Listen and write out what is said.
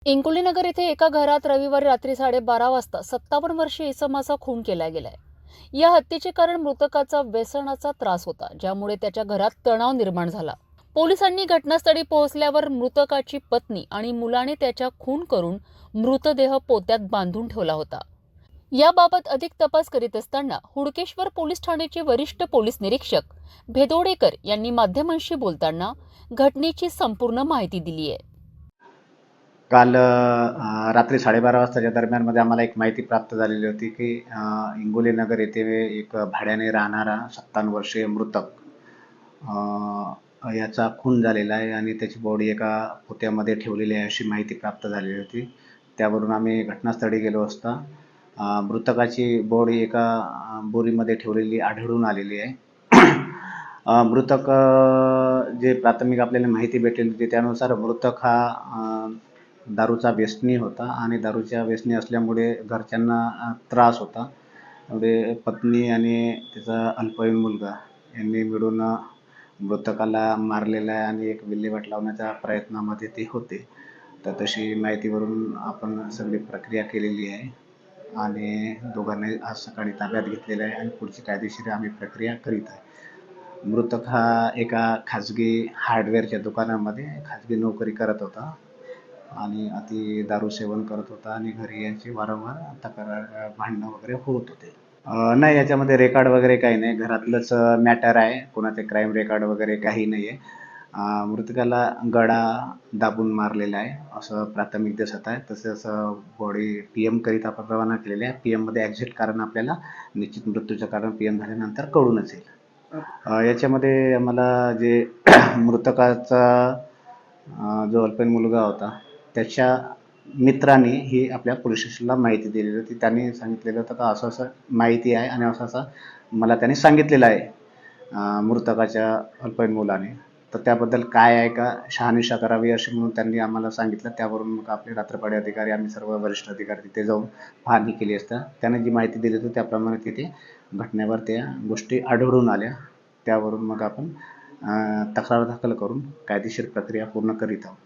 इंकोलीनगर येथे एका घरात रविवारी रात्री 12:30 वाजता 57 वर्षीय इसमाचा खून केला गेलाय. या हत्येचे कारण मृतकाचा व्यसनाचा त्रास होता, ज्यामुळे त्याच्या घरात तणाव निर्माण झाला. पोलिसांनी घटनास्थळी पोहोचल्यावर मृतकाची पत्नी आणि मुलाने त्याचा खून करून मृतदेह पोत्यात बांधून ठेवला होता. याबाबत अधिक तपास करीत असताना हुडकेश्वर पोलीस ठाण्याचे वरिष्ठ पोलीस निरीक्षक भेदोडेकर यांनी माध्यमांशी बोलताना घटनेची संपूर्ण माहिती दिली आहे. काल रात्री 12:30 वाजताच्या दरम्यानमध्ये आम्हाला एक माहिती प्राप्त झालेली होती की इंगोली नगर येथे एक भाड्याने राहणारा 57 वर्षीय मृतक याचा खून झालेला आहे आणि त्याची बॉडी एका पोत्यामध्ये ठेवलेली आहे अशी माहिती प्राप्त झालेली होती. त्यावरून आम्ही घटनास्थळी गेलो असता मृतकाची बॉडी एका बोरीमध्ये ठेवलेली आढळून आलेली आहे. मृतक जे प्राथमिक आपल्याला माहिती भेटलेली होती त्यानुसार मृतक हा दारूचा व्यसनी होता आणि दारूच्या व्यसनी असल्यामुळे घरच्यांना त्रास होता. त्यामुळे पत्नी आणि तिचा अल्पवयीन मुलगा यांनी मिळून मृतकाला मारलेला आहे आणि एक विल्हेवाट लावण्याच्या प्रयत्नामध्ये ते होते. तर तशी माहितीवरून आपण सगळी प्रक्रिया केलेली आहे आणि दोघांनाही आज सकाळी ताब्यात घेतलेलं आहे आणि पुढची कायदेशीर आम्ही प्रक्रिया करीत आहे. मृतक हा एका खाजगी हार्डवेअरच्या दुकानामध्ये खाजगी नोकरी करत होता आणि अति दारू सेवन करत होता आणि घरी यायची वारंवार तक्रार भांडणं वगैरे होत होते. नाही, याच्यामध्ये रेकॉर्ड वगैरे काही नाही, घरातलंच मॅटर आहे, कोणाचे क्राईम रेकॉर्ड वगैरे काही नाही आहे. मृतकाला गळा दाबून मारलेला आहे असं प्राथमिक दिसत आहे. तसंच बॉडी PM करीता आपण रवाना केलेली आहे. PM मध्ये एक्झॅक्ट कारण आपल्याला निश्चित मृत्यूचं कारण PM झाल्यानंतर कळूनच येईल. याच्यामध्ये आम्हाला जे मृतकाचा जो अल्पवयीन मुलगा होता त्याच्या मित्राने ही आपल्या पोलीस स्टेशनला माहिती दिलेली होती. त्यांनी सांगितलेलं होतं का असं असं माहिती आहे आणि असं असं मला त्यांनी सांगितलेलं आहे मृतकाच्या अल्पवयीन मुलाने. तर त्याबद्दल काय आहे का शहानिशा करावी असे म्हणून त्यांनी आम्हाला सांगितलं. त्यावरून मग आपले रात्रपाडी अधिकारी आम्ही सर्व वरिष्ठ अधिकारी तिथे जाऊन पाहणी केली असता त्याने जी माहिती दिली होती त्याप्रमाणे तिथे घटनेवर त्या गोष्टी आढळून आल्या. त्यावरून मग आपण तक्रार दाखल करून कायदेशीर प्रक्रिया पूर्ण करीत आहोत.